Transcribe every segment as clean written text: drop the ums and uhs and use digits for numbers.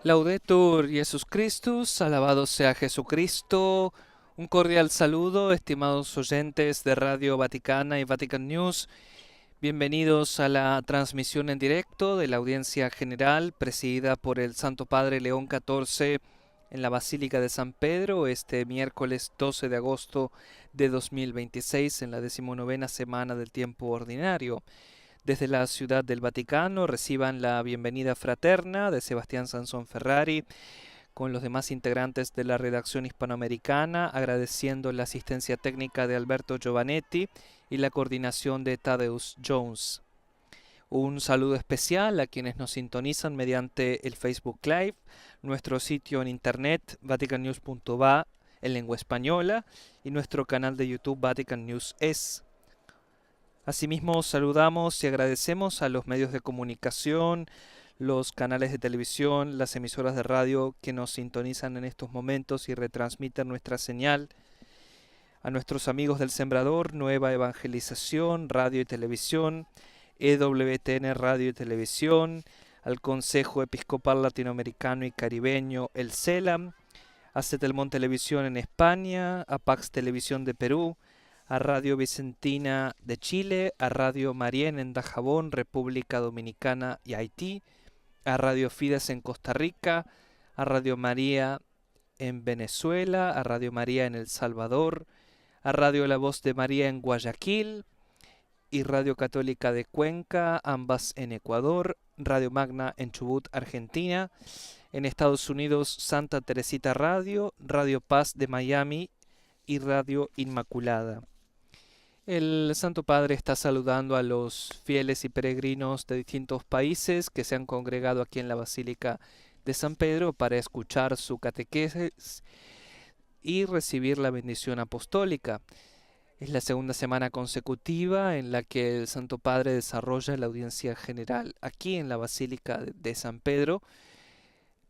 Laudetur Jesus Christus, alabado sea Jesucristo. Un cordial saludo, estimados oyentes de Radio Vaticana y Vatican News. Bienvenidos a la transmisión en directo de la audiencia general presidida por el Santo Padre León XIV en la Basílica de San Pedro este miércoles 12 de agosto de 2026 en la 19ª semana del tiempo ordinario. Desde la Ciudad del Vaticano reciban la bienvenida fraterna de Sebastián Sansón Ferrari con los demás integrantes de la redacción hispanoamericana, agradeciendo la asistencia técnica de Alberto Giovanetti y la coordinación de Tadeusz Jones. Un saludo especial a quienes nos sintonizan mediante el Facebook Live, nuestro sitio en internet vaticannews.va en lengua española y nuestro canal de YouTube Vatican News Es. Asimismo, saludamos y agradecemos a los medios de comunicación, los canales de televisión, las emisoras de radio que nos sintonizan en estos momentos y retransmiten nuestra señal, a nuestros amigos del Sembrador, Nueva Evangelización, Radio y Televisión, EWTN Radio y Televisión, al Consejo Episcopal Latinoamericano y Caribeño, el CELAM, a Cetelmón Televisión en España, a Pax Televisión de Perú, a Radio Vicentina de Chile, a Radio Marién en Dajabón, República Dominicana y Haití, a Radio Fides en Costa Rica, a Radio María en Venezuela, a Radio María en El Salvador, a Radio La Voz de María en Guayaquil y Radio Católica de Cuenca, ambas en Ecuador, Radio Magna en Chubut, Argentina, en Estados Unidos Santa Teresita Radio, Radio Paz de Miami y Radio Inmaculada. El Santo Padre está saludando a los fieles y peregrinos de distintos países que se han congregado aquí en la Basílica de San Pedro para escuchar su catequesis y recibir la bendición apostólica. Es la segunda semana consecutiva en la que el Santo Padre desarrolla la audiencia general aquí en la Basílica de San Pedro.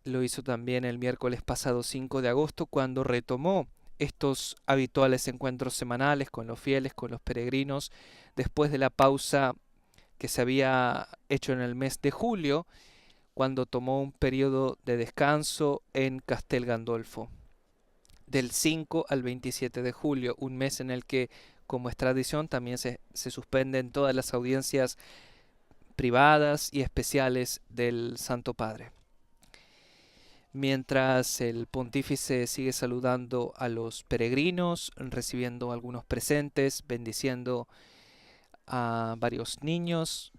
Lo hizo también el miércoles pasado 5 de agosto cuando retomó estos habituales encuentros semanales con los fieles, con los peregrinos, después de la pausa que se había hecho en el mes de julio, cuando tomó un periodo de descanso en Castel Gandolfo, del 5 al 27 de julio, un mes en el que, como es tradición, también se suspenden todas las audiencias privadas y especiales del Santo Padre. Mientras el pontífice sigue saludando a los peregrinos, recibiendo algunos presentes, bendiciendo a varios niños,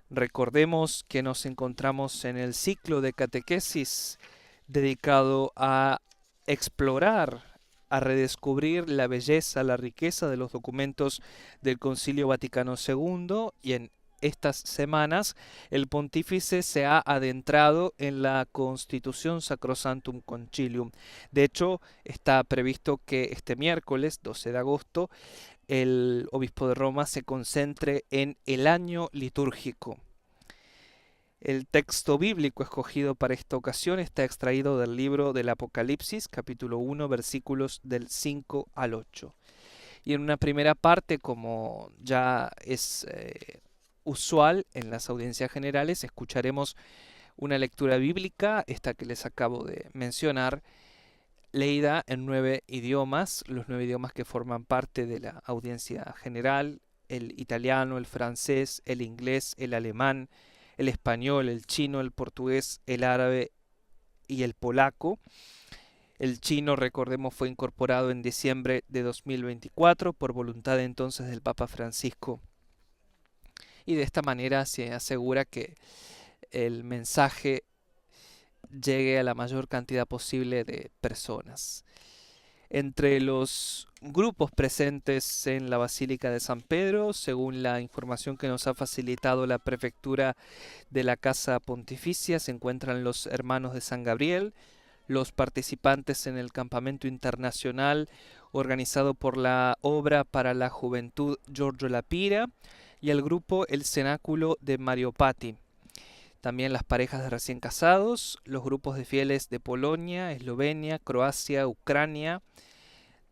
recordemos que nos encontramos en el ciclo de catequesis dedicado a explorar, a redescubrir la belleza, la riqueza de los documentos del Concilio Vaticano II, y en estas semanas el pontífice se ha adentrado en la Constitución Sacrosanctum Concilium. De hecho, está previsto que este miércoles 12 de agosto el obispo de Roma se concentre en el año litúrgico. El texto bíblico escogido para esta ocasión está extraído del libro del Apocalipsis, capítulo 1, versículos del 5 al 8. Y en una primera parte, como ya es usual en las audiencias generales, escucharemos una lectura bíblica, esta que les acabo de mencionar, leída en 9 idiomas, los 9 idiomas que forman parte de la audiencia general: el italiano, el francés, el inglés, el alemán, el español, el chino, el portugués, el árabe y el polaco. El chino, recordemos, fue incorporado en diciembre de 2024 por voluntad entonces del Papa Francisco. Y de esta manera se asegura que el mensaje llegue a la mayor cantidad posible de personas. Entre los grupos presentes en la Basílica de San Pedro, según la información que nos ha facilitado la prefectura de la Casa Pontificia, se encuentran los hermanos de San Gabriel, los participantes en el campamento internacional organizado por la Obra para la Juventud Giorgio Lapira, y el grupo El Cenáculo de Mariopati. También las parejas de recién casados, los grupos de fieles de Polonia, Eslovenia, Croacia, Ucrania,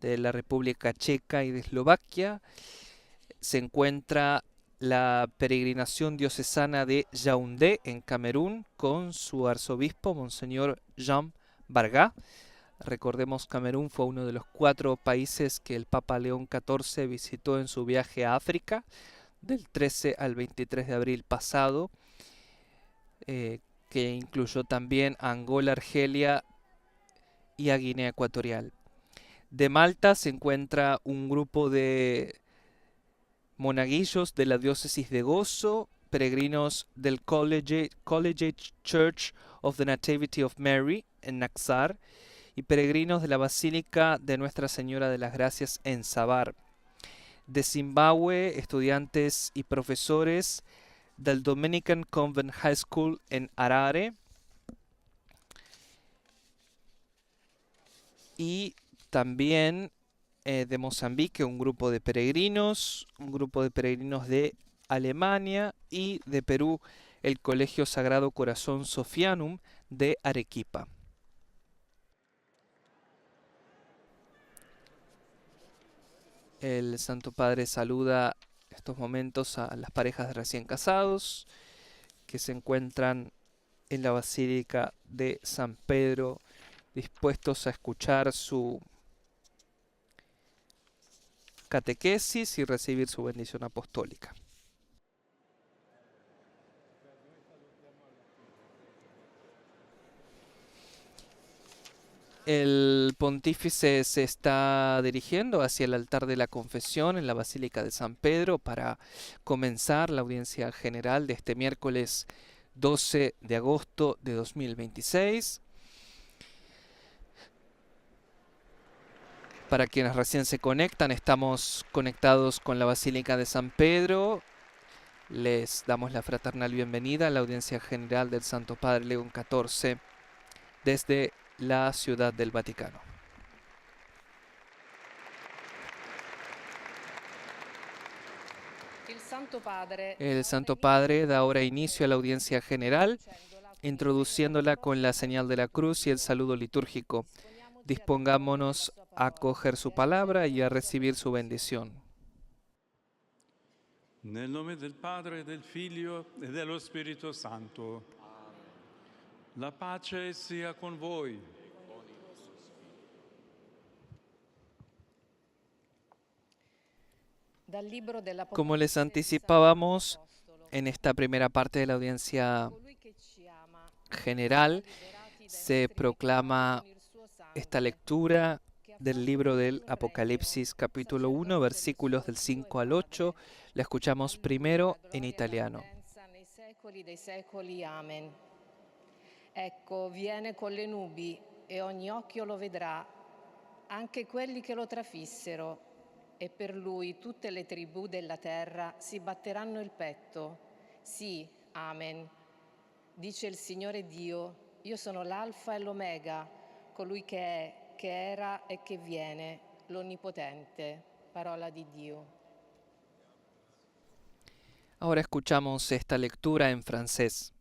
de la República Checa y de Eslovaquia. Se encuentra la peregrinación diocesana de Yaoundé en Camerún con su arzobispo, Monseñor Jean Barga. Recordemos, Camerún fue uno de los 4 países que el Papa León XIV visitó en su viaje a África del 13 al 23 de abril pasado, que incluyó también a Angola, Argelia y a Guinea Ecuatorial. De Malta se encuentra un grupo de monaguillos de la diócesis de Gozo, peregrinos del Collegiate Church of the Nativity of Mary en Naxar y peregrinos de la Basílica de Nuestra Señora de las Gracias en Sabar. De Zimbabue, estudiantes y profesores del Dominican Convent High School en Harare. Y también de Mozambique, un grupo de peregrinos de Alemania, y de Perú, el Colegio Sagrado Corazón Sofianum de Arequipa. El Santo Padre saluda en estos momentos a las parejas de recién casados que se encuentran en la Basílica de San Pedro, dispuestos a escuchar su catequesis y recibir su bendición apostólica. El pontífice se está dirigiendo hacia el altar de la confesión en la Basílica de San Pedro para comenzar la audiencia general de este miércoles 12 de agosto de 2026. Para quienes recién se conectan, estamos conectados con la Basílica de San Pedro. Les damos la fraternal bienvenida a la audiencia general del Santo Padre León XIV desde la Ciudad del Vaticano. El Santo Padre da ahora inicio a la audiencia general, introduciéndola con la señal de la cruz y el saludo litúrgico. Dispongámonos a acoger su palabra y a recibir su bendición. Nel nome del Padre, del Figlio e dello Spirito Santo. La pace sia con voi. Como les anticipábamos en esta primera parte de la audiencia general, se proclama esta lectura del libro del Apocalipsis, capítulo 1, versículos del 5 al 8. La escuchamos primero en italiano. Nei secoli dei secoli. Amen. Ecco, viene con le nubi e ogni occhio lo vedrà, anche quelli che lo trafissero, e per lui tutte le tribù della terra si batteranno il petto. Sì, amen. Dice il Signore Dio, io sono l'Alfa e l'Omega, colui che è, che era e che viene, l'Onnipotente. Parola di Dio. Ahora escuchamos esta lectura en francés.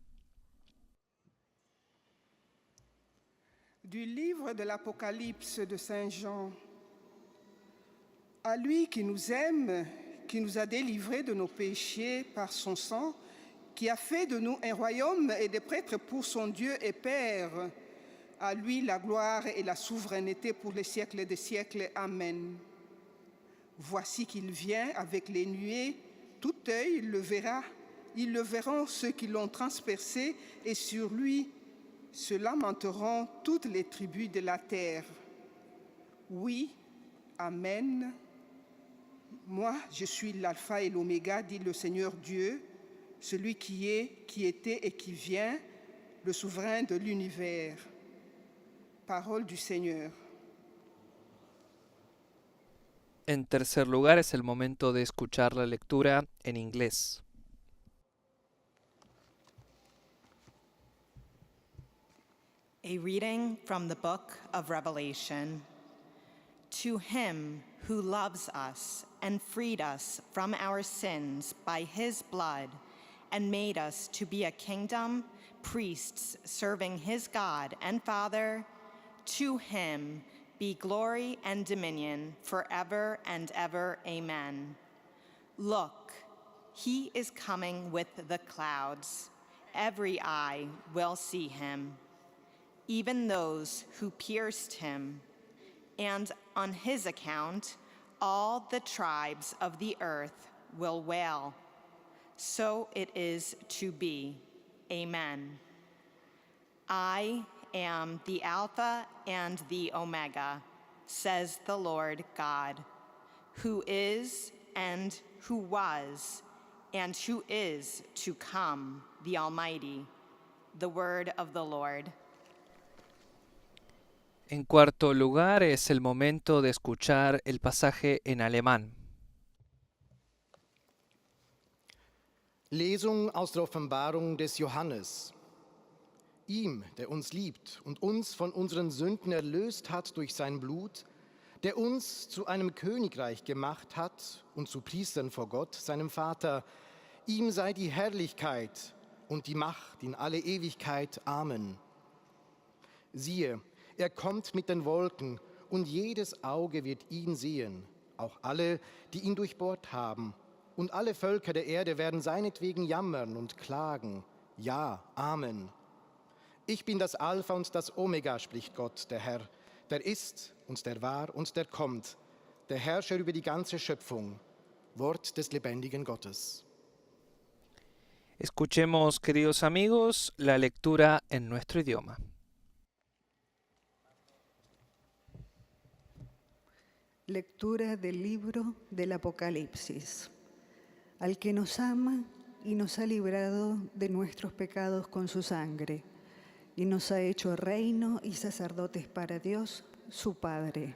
Du livre de l'Apocalypse de Saint Jean. À lui qui nous aime, qui nous a délivrés de nos péchés par son sang, qui a fait de nous un royaume et des prêtres pour son Dieu et Père, à lui la gloire et la souveraineté pour les siècles des siècles. Amen. Voici qu'il vient avec les nuées, tout œil le verra, ils le verront ceux qui l'ont transpercé, et sur lui se lamenteront toutes les tribus de la terre. Oui, Amen. Moi, je suis l'alpha et l'oméga, dit le Seigneur Dieu, celui qui est, qui était et qui vient, le souverain de l'univers. Parole du Señor. En tercer lugar, es el momento de escuchar la lectura en inglés. A reading from the book of Revelation. To him who loves us and freed us from our sins by his blood and made us to be a kingdom, priests serving his God and Father, to him be glory and dominion forever and ever. Amen. Look, He is coming with the clouds. Every eye will see him, even those who pierced him. And on his account, all the tribes of the earth will wail. So it is to be. Amen. I am the Alpha and the Omega, says the Lord God, who is and who was and who is to come, the Almighty. The word of the Lord. En cuarto lugar, es el momento de escuchar el pasaje en alemán. Lesung aus der Offenbarung des Johannes. Ihm, der uns liebt und uns von unseren Sünden erlöst hat durch sein Blut, der uns zu einem Königreich gemacht hat und zu Priestern vor Gott, seinem Vater, ihm sei die Herrlichkeit und die Macht in alle Ewigkeit. Amen. Siehe, er kommt mit den Wolken, und jedes Auge wird ihn sehen, auch alle, die ihn durchbohrt haben. Und alle Völker der Erde werden seinetwegen jammern und klagen. Ja, Amen. Ich bin das Alpha und das Omega, spricht Gott, der Herr, der ist und der war und der kommt, der Herrscher über die ganze Schöpfung. Wort des lebendigen Gottes. Escuchemos, queridos amigos, la lectura en nuestro idioma. Lectura del libro del Apocalipsis. Al que nos ama y nos ha librado de nuestros pecados con su sangre, y nos ha hecho reino y sacerdotes para Dios, su Padre.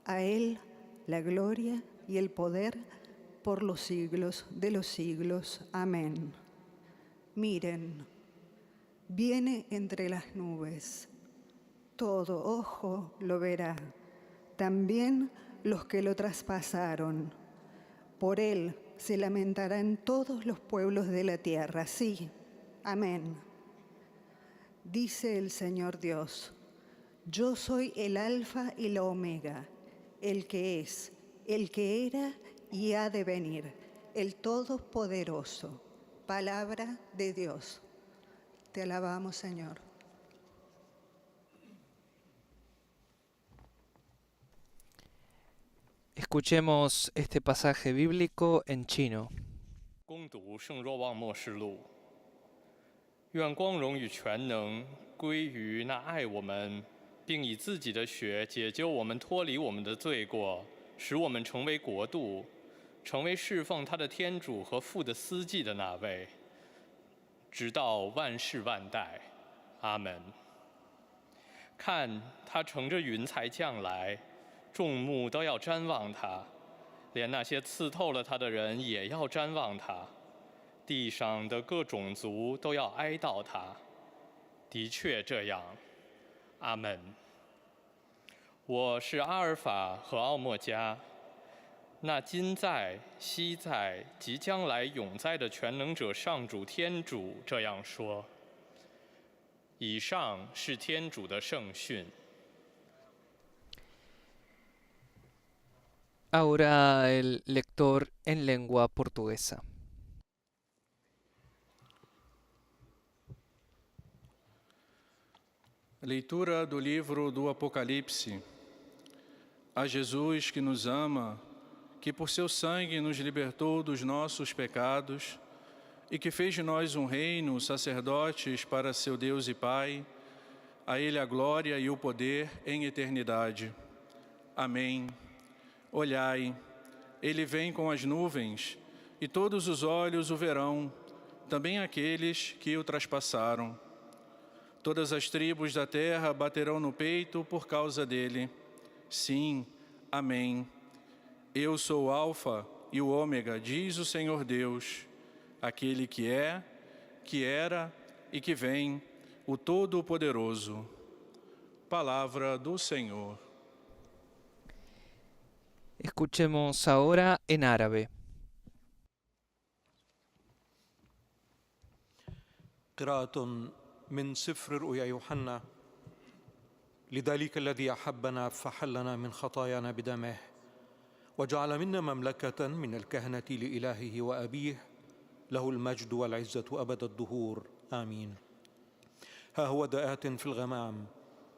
A Él la gloria y el poder por los siglos de los siglos. Amén. Miren, viene entre las nubes. Todo ojo lo verá, también los que lo traspasaron. Por Él se lamentarán todos los pueblos de la tierra. Sí, amén. Dice el Señor Dios: yo soy el Alfa y la Omega, el que es, el que era y ha de venir, el Todopoderoso. Palabra de Dios. Te alabamos, Señor. Escuchemos este pasaje bíblico en chino. 恭读圣若望默示录。愿光荣与全能归于那爱我们，并以自己的血解救我们，脱离我们的罪过，使我们成为国度，成为侍奉他的天主和父的司祭的那位，直到万世万代。阿门。看，他乘着云彩降来，众目都要瞻望他，连那些刺透了他的人也要瞻望他。地上的各种族都要哀悼他。的确这样，阿门。我是阿尔法和奥莫加，那今在、昔在、即将来、永在的全能者上主天主这样说。以上是天主的圣训。Ahora el lector en lengua portuguesa. Leitura do livro do Apocalipse. A Jesus que nos ama, que por seu sangue nos libertou dos nossos pecados e que fez de nós um reino, sacerdotes para seu Deus e Pai, a Ele a glória e o poder em eternidade. Amém. Olhai, Ele vem com as nuvens, e todos os olhos o verão, também aqueles que o traspassaram. Todas as tribos da terra baterão no peito por causa dele. Sim, amém. Eu sou o Alfa e o Ômega, diz o Senhor Deus, aquele que é, que era e que vem, o Todo-Poderoso. Palavra do Senhor. Escuchemos ahora en árabe. قراءة من سفر رؤيا يوحنا. لذلك الذي أحبنا فحلنا من خطايانا بدمه وجعل منا مملكة من الكهنة لإلهه وأبيه له المجد والعزة أبد الدهور آمين. ها هو آت في الغمام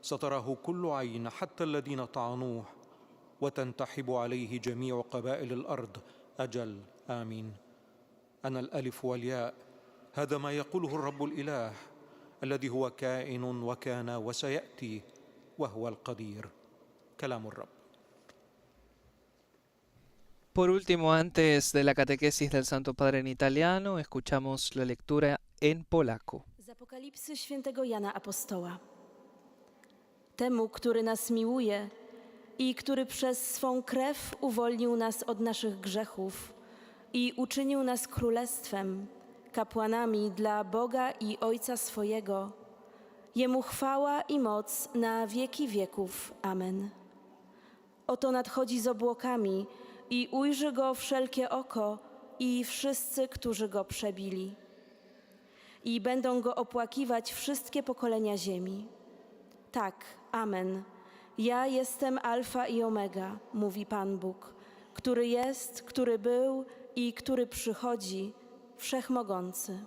ستراه كل عين حتى الذين طعنوه وتنتحب عليه جميع قبائل الأرض أجل آمين. أنا الألف والياء، هذا ما يقوله الرب الإله الذي هو كائن وكان وسيأتي وهو القدير. كلام الرب. Por último, antes de la catequesis del Santo Padre en italiano, escuchamos la lectura en polaco. Z Apokalipsy świętego Jana Apostoła. Temu, który nas miłuje i który przez swą krew uwolnił nas od naszych grzechów i uczynił nas królestwem, kapłanami dla Boga i Ojca swojego, Jemu chwała i moc na wieki wieków. Amen. Oto nadchodzi z obłokami i ujrzy Go wszelkie oko i wszyscy, którzy Go przebili. I będą Go opłakiwać wszystkie pokolenia ziemi. Tak, amen. Ja jestem Alfa i Omega, mówi Pan Bóg, który jest, który był i który przychodzi, Wszechmogący.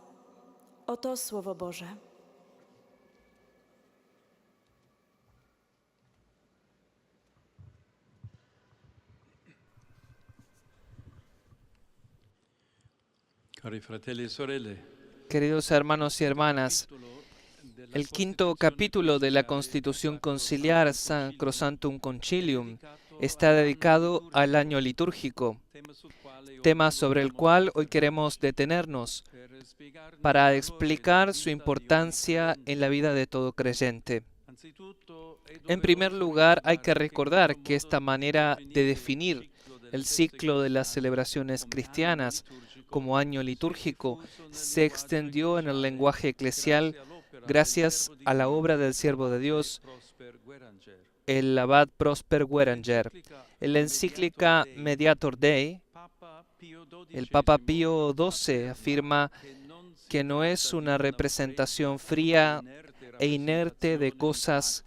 Oto Słowo Boże. Cari fratelli e sorelle, Queridos hermanos y hermanas, el quinto capítulo de la Constitución Conciliar Sacrosanctum Concilium está dedicado al año litúrgico, tema sobre el cual hoy queremos detenernos para explicar su importancia en la vida de todo creyente. En primer lugar, hay que recordar que esta manera de definir el ciclo de las celebraciones cristianas como año litúrgico se extendió en el lenguaje eclesial gracias a la obra del siervo de Dios, el abad Prosper Gueranger. En la encíclica Mediator Dei, el Papa Pío XII afirma que no es una representación fría e inerte de cosas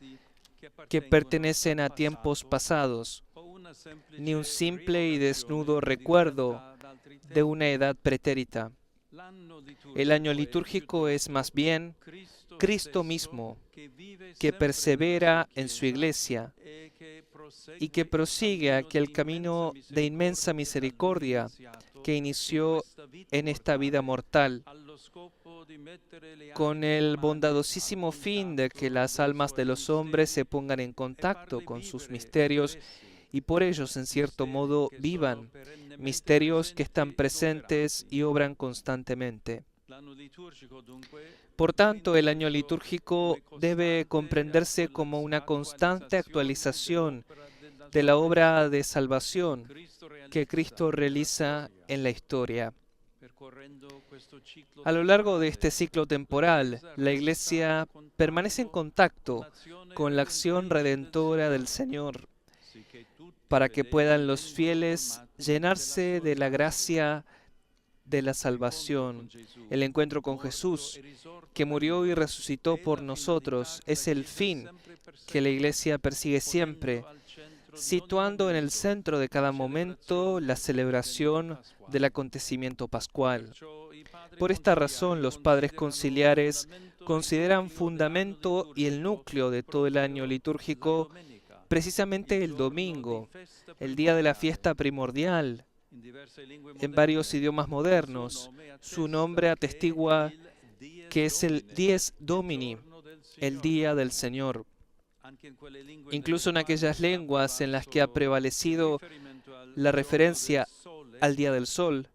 que pertenecen a tiempos pasados, ni un simple y desnudo recuerdo de una edad pretérita. El año litúrgico es más bien Cristo mismo, que persevera en su iglesia y que prosigue aquel camino de inmensa misericordia que inició en esta vida mortal, con el bondadosísimo fin de que las almas de los hombres se pongan en contacto con sus misterios y por ellos, en cierto modo, vivan, misterios que están presentes y obran constantemente. Por tanto, el año litúrgico debe comprenderse como una constante actualización de la obra de salvación que Cristo realiza en la historia. A lo largo de este ciclo temporal, la Iglesia permanece en contacto con la acción redentora del Señor, para que puedan los fieles llenarse de la gracia de la salvación. El encuentro con Jesús, que murió y resucitó por nosotros, es el fin que la Iglesia persigue siempre, situando en el centro de cada momento la celebración del acontecimiento pascual. Por esta razón, los padres conciliares consideran fundamento y el núcleo de todo el año litúrgico precisamente el domingo, el día de la fiesta primordial. En varios idiomas modernos, su nombre atestigua que es el Dies Domini, el Día del Señor. Incluso en aquellas lenguas en las que ha prevalecido la referencia al Día del Sol,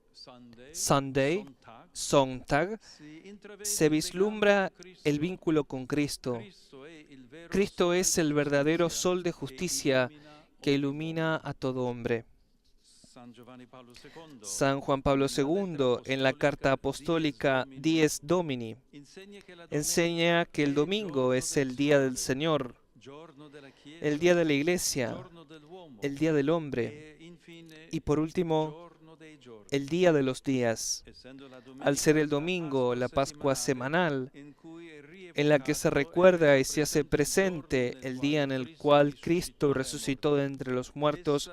Sunday, Sonntag, se vislumbra el vínculo con Cristo. Cristo es el verdadero sol de justicia que ilumina a todo hombre. San Juan Pablo II, en la carta apostólica Dies Domini, enseña que el domingo es el día del Señor, el día de la Iglesia, el día del hombre y, por último, el día de los días. Al ser el domingo la Pascua semanal, en la que se recuerda y se hace presente el día en el cual Cristo resucitó de entre los muertos,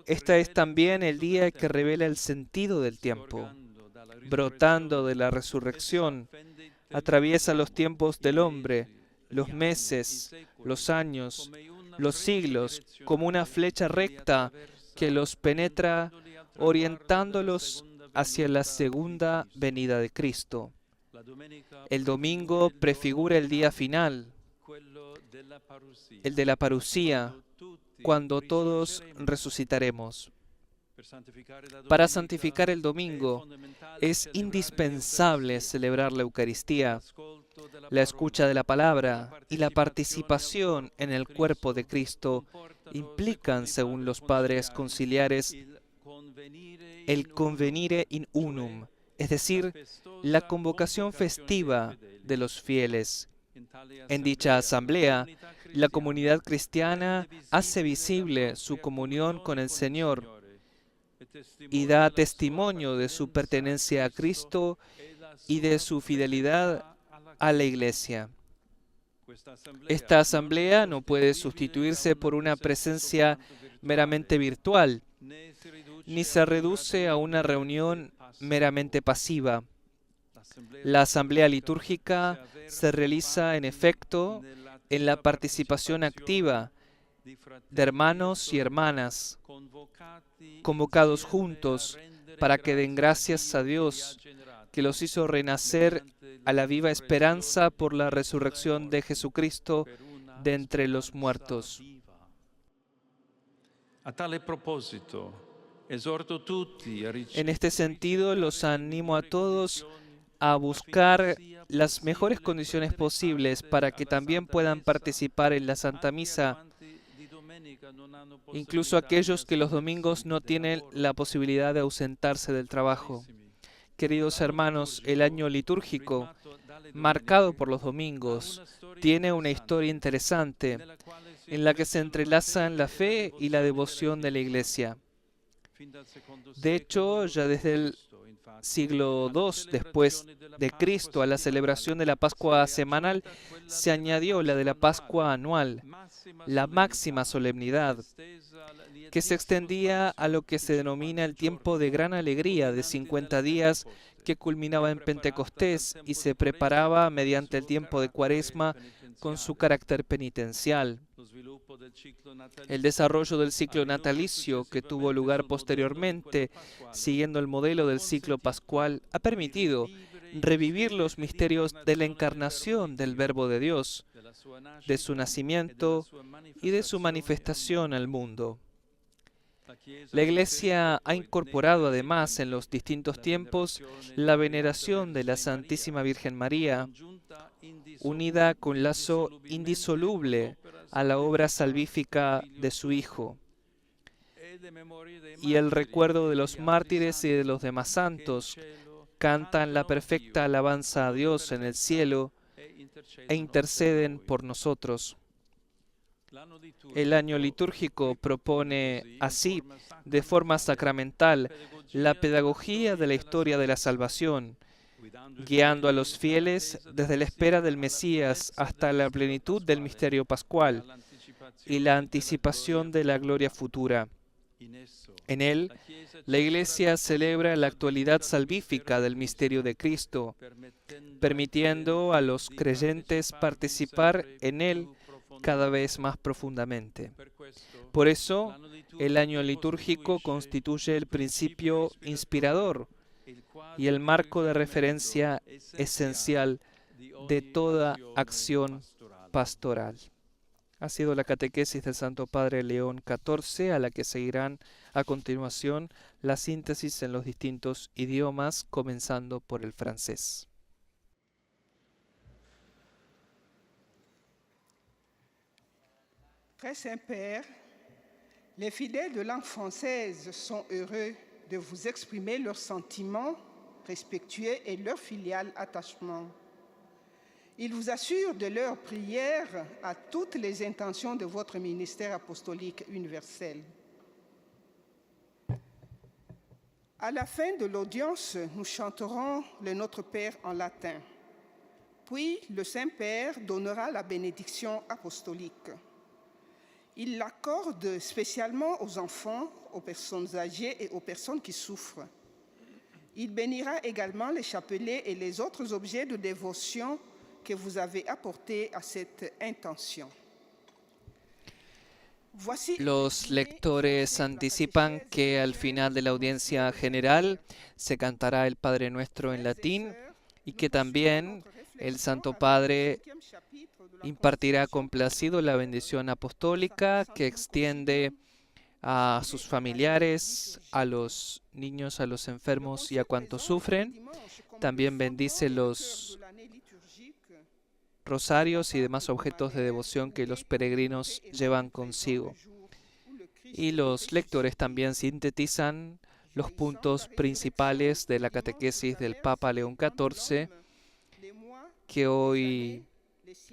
esta es también el día que revela el sentido del tiempo. brotando de la resurrección, atraviesa los tiempos del hombre, los meses, los años, los siglos, como una flecha recta que los penetra, orientándolos hacia la segunda venida de Cristo. El domingo prefigura el día final, el de la parusía, cuando todos resucitaremos. Para santificar el domingo es indispensable celebrar la Eucaristía, la escucha de la palabra y la participación en el cuerpo de Cristo implican, según los padres conciliares, el convenire in unum, es decir, la convocación festiva de los fieles. En dicha asamblea, la comunidad cristiana hace visible su comunión con el Señor y da testimonio de su pertenencia a Cristo y de su fidelidad a la Iglesia. Esta asamblea no puede sustituirse por una presencia meramente virtual, ni se reduce a una reunión meramente pasiva. La asamblea litúrgica se realiza, en efecto, en la participación activa de hermanos y hermanas, convocados juntos para que den gracias a Dios, que los hizo renacer a la viva esperanza por la resurrección de Jesucristo de entre los muertos. A tale proposito, esorto tutti a En este sentido, los animo a todos a buscar las mejores condiciones posibles para que también puedan participar en la Santa Misa, incluso aquellos que los domingos no tienen la posibilidad de ausentarse del trabajo. Queridos hermanos, el año litúrgico, marcado por los domingos, tiene una historia interesante en la que se entrelazan la fe y la devoción de la Iglesia. De hecho, ya desde el siglo II después de Cristo, a la celebración de la Pascua semanal, se añadió la de la Pascua anual, la máxima solemnidad, que se extendía a lo que se denomina el tiempo de gran alegría de 50 días, que culminaba en Pentecostés y se preparaba mediante el tiempo de Cuaresma con su carácter penitencial. El desarrollo del ciclo natalicio, que tuvo lugar posteriormente, siguiendo el modelo del ciclo pascual, ha permitido revivir los misterios de la encarnación del Verbo de Dios, de su nacimiento y de su manifestación al mundo. La Iglesia ha incorporado además en los distintos tiempos la veneración de la Santísima Virgen María, unida con lazo indisoluble a la obra salvífica de su Hijo, y el recuerdo de los mártires y de los demás santos cantan la perfecta alabanza a Dios en el cielo e interceden por nosotros. El año litúrgico propone así, de forma sacramental, la pedagogía de la historia de la salvación, guiando a los fieles desde la espera del Mesías hasta la plenitud del misterio pascual y la anticipación de la gloria futura. En él, la Iglesia celebra la actualidad salvífica del misterio de Cristo, permitiendo a los creyentes participar en él cada vez más profundamente. Por eso, el año litúrgico constituye el principio inspirador y el marco de referencia esencial de toda acción pastoral. Ha sido la catequesis del Santo Padre León XIV, a la que seguirán a continuación la síntesis en los distintos idiomas, comenzando por el francés. Très Saint-Père, les fidèles de langue française sont heureux de vous exprimer leurs sentiments respectueux et leur filial attachement. Ils vous assurent de leur prière à toutes les intentions de votre ministère apostolique universel. À la fin de l'audience, nous chanterons le Notre Père en latin. Puis, le Saint-Père donnera la bénédiction apostolique. Il l'accorde spécialement aux enfants, aux personnes âgées et aux personnes qui souffrent. Il bénira également les chapelets et les autres objets de dévotion que vous avez apportés à cette intention. Los lectores anticipan que al final de la audiencia general se cantará el Padre Nuestro en latín y que también el Santo Padre impartirá complacido la bendición apostólica que extiende a sus familiares, a los niños, a los enfermos y a cuantos sufren. También bendice los rosarios y demás objetos de devoción que los peregrinos llevan consigo. Y los lectores también sintetizan los puntos principales de la catequesis del Papa León XIV, que hoy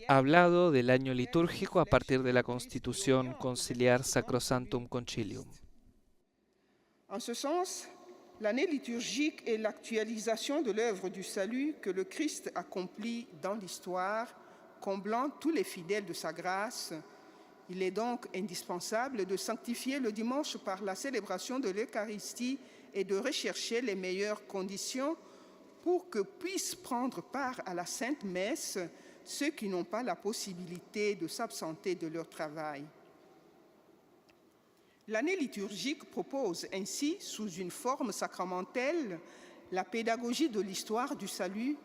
ha hablado del año litúrgico a partir de la Constitución Conciliar Sacrosanctum Concilium. En ce sens, l'année liturgique est l'actualisation de l'œuvre du salut que le Christ accomplit dans l'histoire, comblant tous les fidèles de sa grâce. Il est donc indispensable de sanctifier le dimanche par la célébration de l'Eucharistie et de rechercher les meilleures conditions pour que puissent prendre part à la Sainte Messe ceux qui n'ont pas la possibilité de s'absenter de leur travail. L'année liturgique propose ainsi, sous une forme sacramentelle, la pédagogie de l'histoire du salut,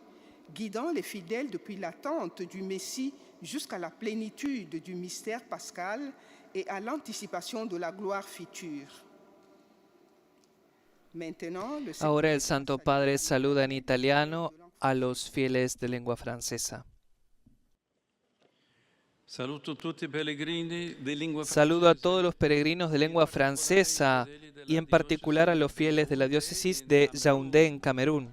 guidant les fidèles depuis l'attente du Messie jusqu'à la plénitude du mystère pascal et à l'anticipation de la gloire future. Ahora el Santo Padre saluda en italiano a los fieles de lengua francesa. Saludo a todos los peregrinos de lengua francesa y en particular a los fieles de la diócesis de Yaoundé en Camerún,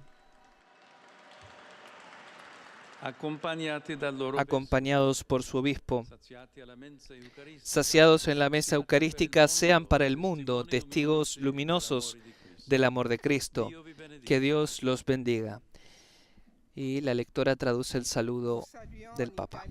acompañados por su obispo, saciados en la mesa eucarística, sean para el mundo testigos luminosos del amor de Cristo. Que Dios los bendiga. Y la lectora traduce el saludo del Papa.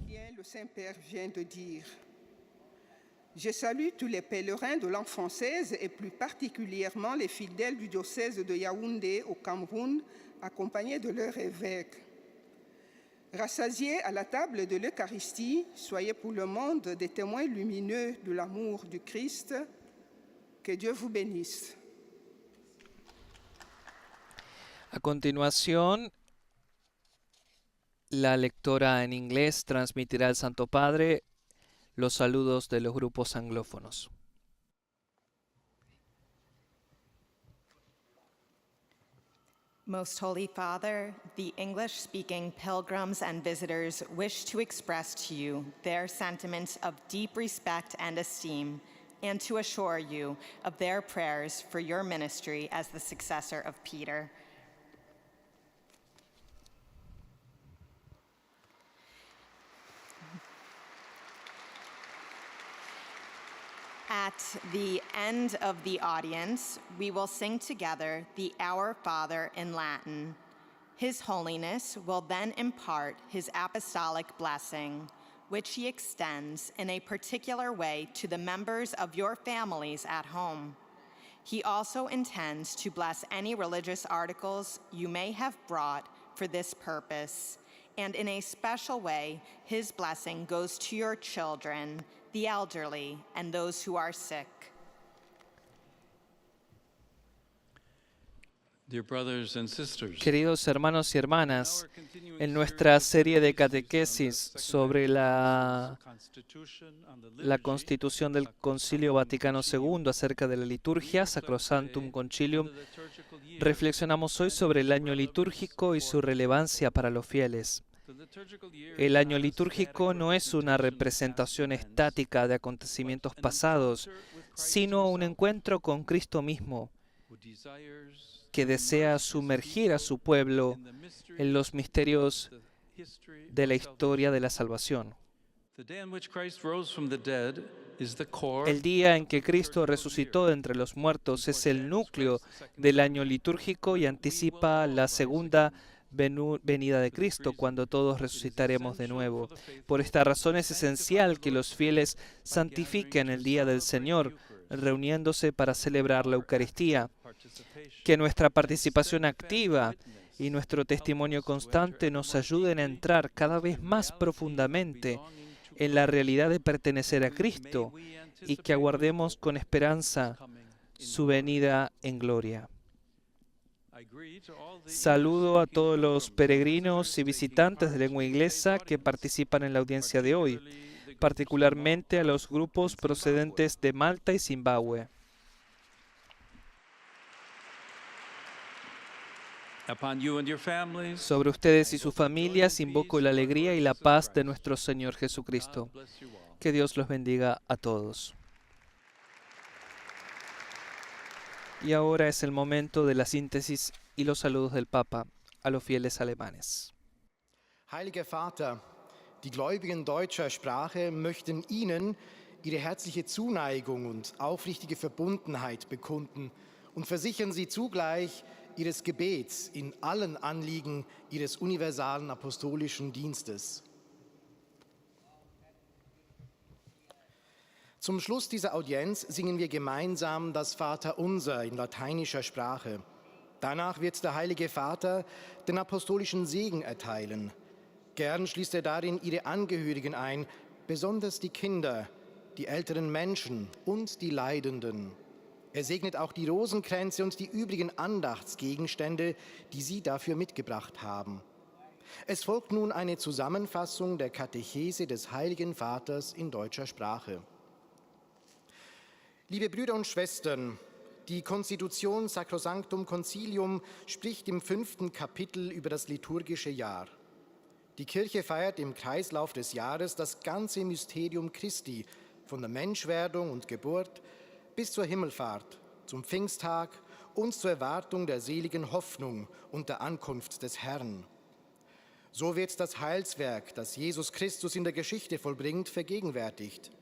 Je salue tous les pèlerins de langue française et plus particulièrement les fidèles du diocèse de Yaoundé au Cameroun, accompagnés de leur évêque. Rassasiés à la table de l'Eucharistie, soyez pour le monde des témoins lumineux de l'amour du Christ. Que Dieu vous bénisse. A continuación, la lectora en inglés transmitirá al Santo Padre los saludos de los grupos anglófonos. Most Holy Father, the English-speaking pilgrims and visitors wish to express to you their sentiments of deep respect and esteem, and to assure you of their prayers for your ministry as the successor of Peter. At the end of the audience, we will sing together the Our Father in Latin. His Holiness will then impart his apostolic blessing, which he extends in a particular way to the members of your families at home. He also intends to bless any religious articles you may have brought for this purpose, and in a special way, his blessing goes to your children, the elderly, and those who are sick. Queridos hermanos y hermanas, en nuestra serie de catequesis sobre la Constitución del Concilio Vaticano II acerca de la liturgia, Sacrosanctum Concilium, reflexionamos hoy sobre el año litúrgico y su relevancia para los fieles. El año litúrgico no es una representación estática de acontecimientos pasados, sino un encuentro con Cristo mismo, que desea sumergir a su pueblo en los misterios de la historia de la salvación. El día en que Cristo resucitó de entre los muertos es el núcleo del año litúrgico y anticipa la segunda venida de Cristo, cuando todos resucitaremos de nuevo. Por esta razón es esencial que los fieles santifiquen el día del Señor, reuniéndose para celebrar la Eucaristía. Que nuestra participación activa y nuestro testimonio constante nos ayuden a entrar cada vez más profundamente en la realidad de pertenecer a Cristo y que aguardemos con esperanza su venida en gloria. Saludo a todos los peregrinos y visitantes de lengua inglesa que participan en la audiencia de hoy, particularmente a los grupos procedentes de Malta y Zimbabue. Sobre ustedes y sus familias invoco la alegría y la paz de nuestro Señor Jesucristo. Que Dios los bendiga a todos. Y ahora es el momento de la síntesis y los saludos del Papa a los fieles alemanes. Heiliger Vater, die Gläubigen deutscher Sprache möchten Ihnen ihre herzliche Zuneigung und aufrichtige Verbundenheit bekunden und versichern Sie zugleich Ihres Gebets in allen Anliegen Ihres universalen apostolischen Dienstes. Zum Schluss dieser Audienz singen wir gemeinsam das Vaterunser in lateinischer Sprache. Danach wird der Heilige Vater den apostolischen Segen erteilen. Gern schließt er darin ihre Angehörigen ein, besonders die Kinder, die älteren Menschen und die Leidenden. Er segnet auch die Rosenkränze und die übrigen Andachtsgegenstände, die Sie dafür mitgebracht haben. Es folgt nun eine Zusammenfassung der Katechese des Heiligen Vaters in deutscher Sprache. Liebe Brüder und Schwestern, die Konstitution Sacrosanctum Concilium spricht im 5. Kapitel über das liturgische Jahr. Die Kirche feiert im Kreislauf des Jahres das ganze Mysterium Christi, von der Menschwerdung und Geburt bis zur Himmelfahrt, zum Pfingsttag und zur Erwartung der seligen Hoffnung und der Ankunft des Herrn. So wird das Heilswerk, das Jesus Christus in der Geschichte vollbringt, vergegenwärtigt.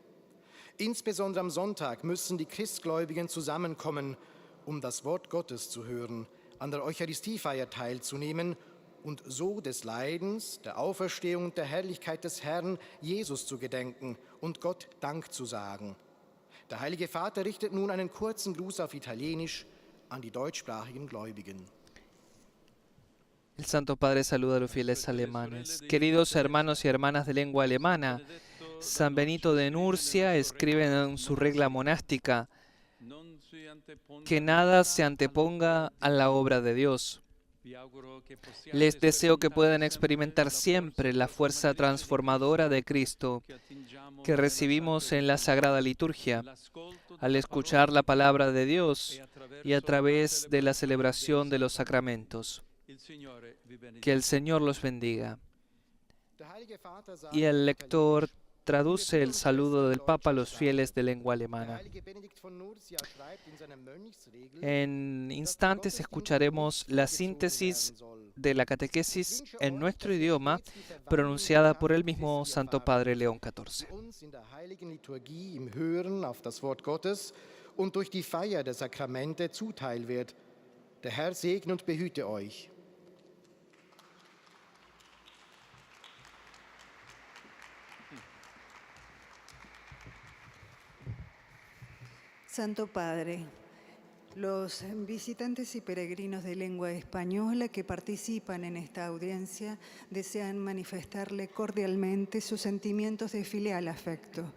Insbesondere am Sonntag müssen die Christgläubigen zusammenkommen, um das Wort Gottes zu hören, an der Eucharistiefeier teilzunehmen und so des Leidens, der Auferstehung und der Herrlichkeit des Herrn Jesus zu gedenken und Gott Dank zu sagen. Der Heilige Vater richtet nun einen kurzen Gruß auf Italienisch an die deutschsprachigen Gläubigen. El Santo Padre saluda a los fieles alemanes. Queridos hermanos y hermanas de lengua alemana, San Benito de Nurcia escribe en su regla monástica que nada se anteponga a la obra de Dios. Les deseo que puedan experimentar siempre la fuerza transformadora de Cristo que recibimos en la Sagrada Liturgia al escuchar la palabra de Dios y a través de la celebración de los sacramentos. Que el Señor los bendiga. Y el lector traduce el saludo del Papa a los fieles de lengua alemana. En instantes escucharemos la síntesis de la catequesis en nuestro idioma, pronunciada por el mismo Santo Padre León XIV. Und durch die Feier der Sakramente zuteil wird. Der Herr segne und behüte euch. Santo Padre, los visitantes y peregrinos de lengua española que participan en esta audiencia desean manifestarle cordialmente sus sentimientos de filial afecto,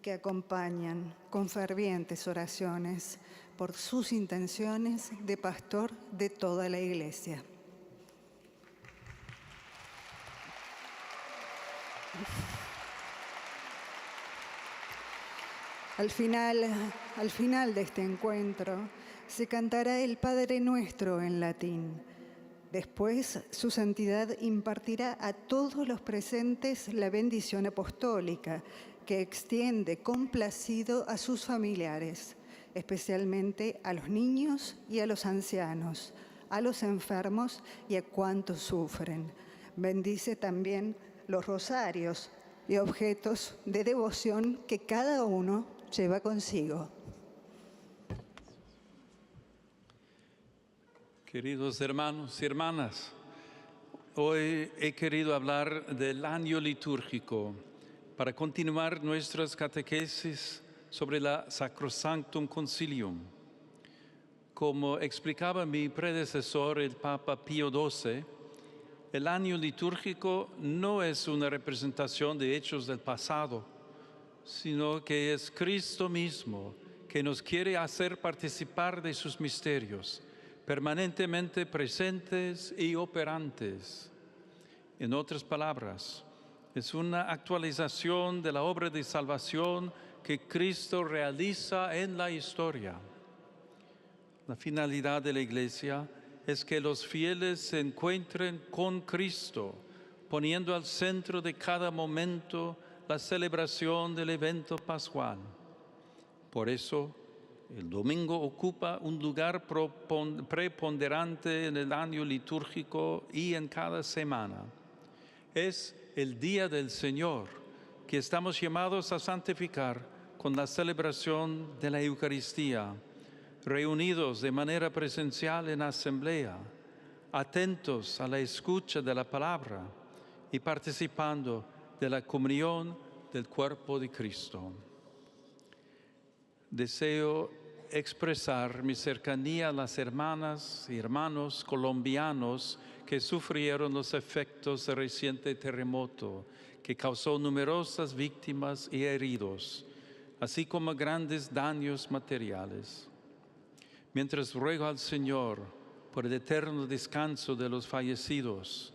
que acompañan con fervientes oraciones por sus intenciones de pastor de toda la Iglesia. Al final de este encuentro se cantará el Padre Nuestro en latín. Después, su santidad impartirá a todos los presentes la bendición apostólica que extiende complacido a sus familiares, especialmente a los niños y a los ancianos, a los enfermos y a cuantos sufren. Bendice también los rosarios y objetos de devoción que cada uno lleva consigo. Queridos hermanos y hermanas, hoy he querido hablar del año litúrgico para continuar nuestras catequesis sobre la Sacrosanctum Concilium. Como explicaba mi predecesor, el Papa Pío XII, el año litúrgico no es una representación de hechos del pasado, sino que es Cristo mismo que nos quiere hacer participar de sus misterios, permanentemente presentes y operantes. En otras palabras, es una actualización de la obra de salvación que Cristo realiza en la historia. La finalidad de la Iglesia es que los fieles se encuentren con Cristo, poniendo al centro de cada momento la celebración del evento pascual. Por eso, el domingo ocupa un lugar preponderante en el año litúrgico y en cada semana. Es el día del Señor que estamos llamados a santificar con la celebración de la Eucaristía, reunidos de manera presencial en asamblea, atentos a la escucha de la palabra y participando de la comunión del cuerpo de Cristo. Deseo expresar mi cercanía a las hermanas y hermanos colombianos que sufrieron los efectos del reciente terremoto que causó numerosas víctimas y heridos, así como grandes daños materiales. Mientras ruego al Señor por el eterno descanso de los fallecidos,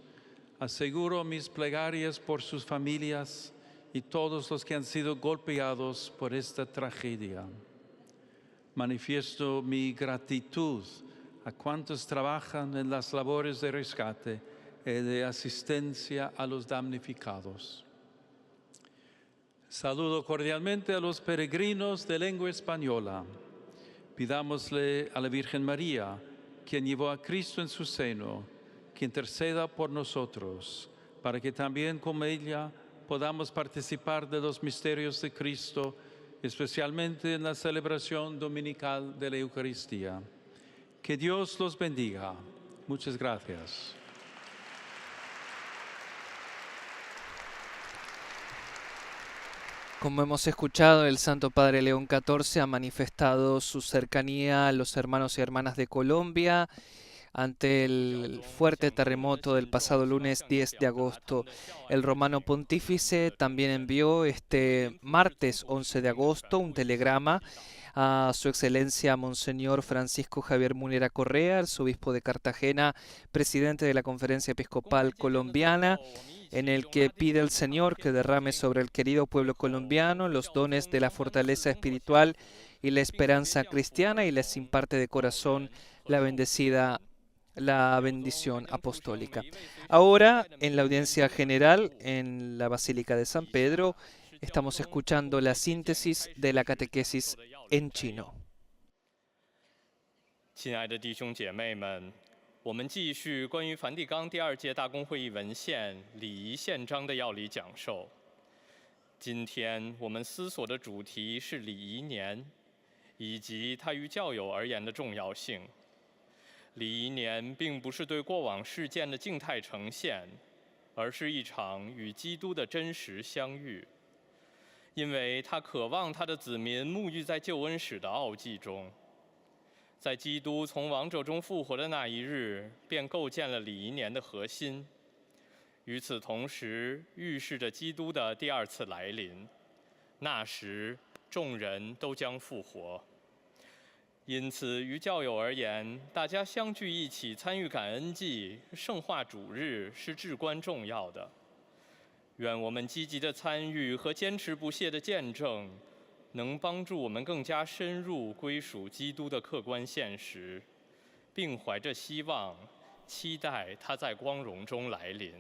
aseguro mis plegarias por sus familias y todos los que han sido golpeados por esta tragedia. Manifiesto mi gratitud a cuantos trabajan en las labores de rescate y de asistencia a los damnificados. Saludo cordialmente a los peregrinos de lengua española. Pidámosle a la Virgen María, quien llevó a Cristo en su seno, que interceda por nosotros, para que también como ella podamos participar de los misterios de Cristo, especialmente en la celebración dominical de la Eucaristía. Que Dios los bendiga. Muchas gracias. Como hemos escuchado, el Santo Padre León XIV ha manifestado su cercanía a los hermanos y hermanas de Colombia ante el fuerte terremoto del pasado lunes 10 de agosto. El romano pontífice también envió este martes 11 de agosto un telegrama a su excelencia Monseñor Francisco Javier Munera Correa, arzobispo de Cartagena, presidente de la Conferencia Episcopal Colombiana, en el que pide al Señor que derrame sobre el querido pueblo colombiano los dones de la fortaleza espiritual y la esperanza cristiana y les imparte de corazón la bendición apostólica. Ahora, en la audiencia general en la Basílica de San Pedro, estamos escuchando la síntesis de la catequesis en chino. 亲爱的弟兄姐妹们，我们继续关于梵蒂冈第二届大公会议文献礼仪宪章的要理讲授。今天我们思索的主题是礼仪年，以及它与教友而言的重要性。礼仪年并不是对过往事件的静态呈现，而是一场与基督的真实相遇。因为他渴望他的子民沐浴在救恩史的奥迹中。在基督从亡者中复活的那一日，便构建了礼仪年的核心。与此同时，预示着基督的第二次来临。那时，众人都将复活。因此，于教友而言，大家相聚一起参与感恩祭、圣化主日是至关重要的。愿我们积极的参与和坚持不懈的见证，能帮助我们更加深入归属基督的客观现实，并怀着希望，期待他在光荣中来临。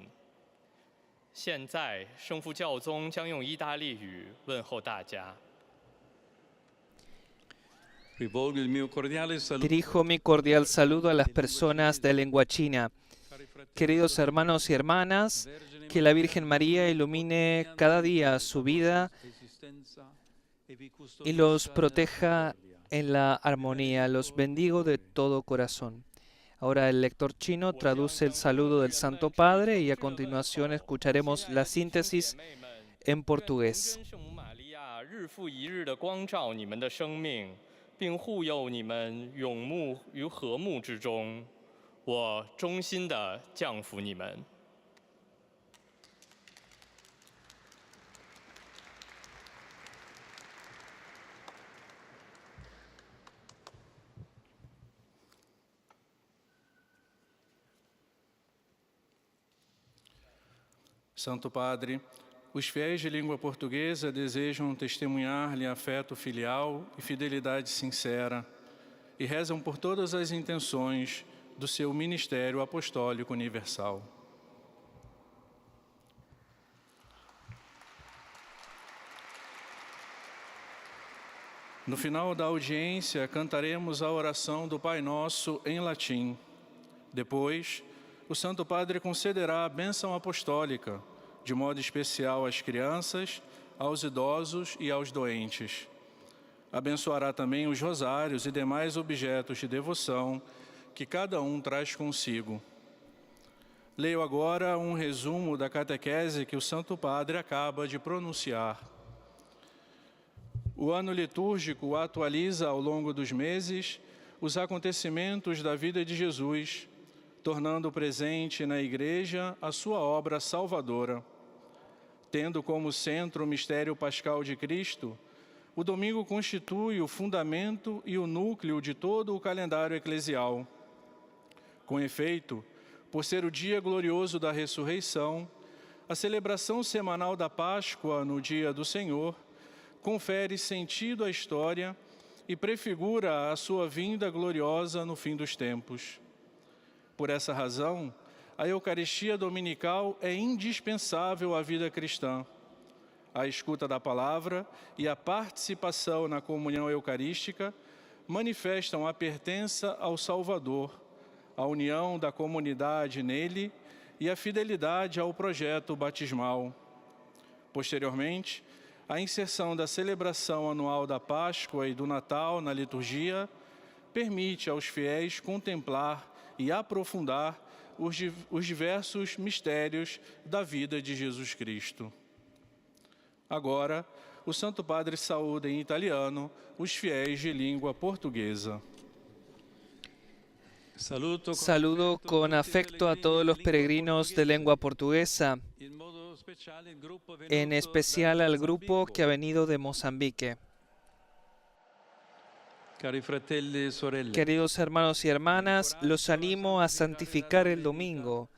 现在，圣父教宗将用意大利语问候大家。Dirijo mi cordial saludo a las personas de lengua china. Queridos hermanos y hermanas, que la Virgen María ilumine cada día su vida y los proteja en la armonía. Los bendigo de todo corazón. Ahora el lector chino traduce el saludo del Santo Padre y a continuación escucharemos la síntesis en portugués. 日复一日的光照你们的生命，并护佑你们永沐于和睦之中。我衷心地降服你们。Santo Padre, os fiéis de língua portuguesa desejam testemunhar-lhe afeto filial e fidelidade sincera e rezam por todas as intenções do seu ministério apostólico universal. No final da audiência, cantaremos a oração do Pai Nosso em latim. Depois, o Santo Padre concederá a bênção apostólica, de modo especial às crianças, aos idosos e aos doentes. Abençoará também os rosários e demais objetos de devoção que cada um traz consigo. Leio agora um resumo da catequese que o Santo Padre acaba de pronunciar. O ano litúrgico atualiza ao longo dos meses os acontecimentos da vida de Jesus, tornando presente na Igreja a sua obra salvadora. Tendo como centro o mistério pascal de Cristo, o domingo constitui o fundamento e o núcleo de todo o calendário eclesial. Com efeito, por ser o dia glorioso da ressurreição, a celebração semanal da Páscoa no dia do Senhor confere sentido à história e prefigura a sua vinda gloriosa no fim dos tempos. Por essa razão, a Eucaristia dominical é indispensável à vida cristã. A escuta da palavra e a participação na comunhão eucarística manifestam a pertença ao Salvador, a união da comunidade nele e a fidelidade ao projeto batismal. Posteriormente, a inserção da celebração anual da Páscoa e do Natal na liturgia permite aos fiéis contemplar e aprofundar os diversos mistérios da vida de Jesus Cristo. Agora, o Santo Padre saúda em italiano os fiéis de língua portuguesa. Saludo con afecto a todos los peregrinos de lengua portuguesa, en especial al grupo que ha venido de Mozambique. Queridos hermanos y hermanas, los animo a santificar el domingo,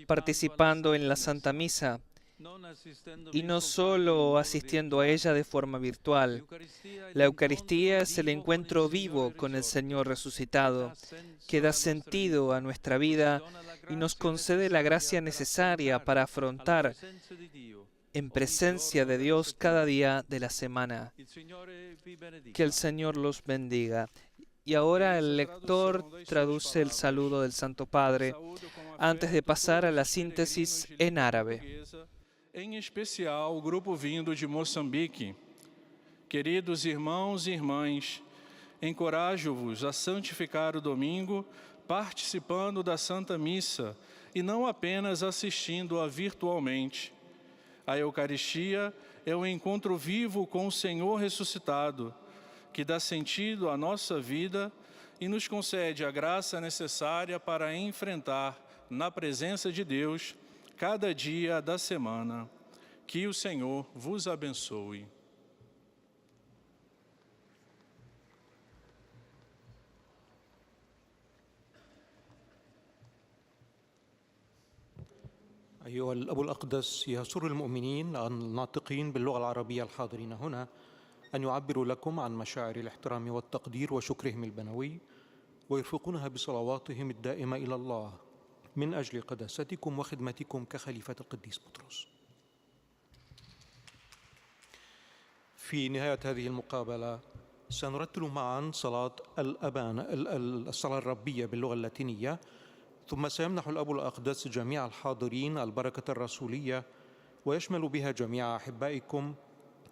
participando en la Santa Misa, y no solo asistiendo a ella de forma virtual. La Eucaristía es el encuentro vivo con el Señor resucitado, que da sentido a nuestra vida y nos concede la gracia necesaria para afrontar en presencia de Dios cada día de la semana. Que el Señor los bendiga. Y ahora el lector traduce el saludo del Santo Padre antes de pasar a la síntesis en árabe. Em especial o grupo vindo de Moçambique. Queridos irmãos e irmãs, encorajo-vos a santificar o domingo participando da Santa Missa e não apenas assistindo-a virtualmente. A Eucaristia é o encontro vivo com o Senhor ressuscitado, que dá sentido à nossa vida e nos concede a graça necessária para enfrentar, na presença de Deus, cada dia da semana. Que o Senhor vos abençoe. أيها الأب الأقدس، يسر المؤمنين الناطقين باللغة العربية الحاضرين هنا أن يعبروا لكم عن مشاعر الاحترام والتقدير وشكرهم البنوي ويرفقونها بصلواتهم الدائمة إلى الله من أجل قداستكم وخدمتكم كخليفة القديس بطرس. في نهاية هذه المقابلة سنرتل معا صلاة الصلاة الربية باللغة اللاتينية، ثم سيمنح الأب الأقدس جميع الحاضرين البركة الرسولية ويشمل بها جميع أحبائكم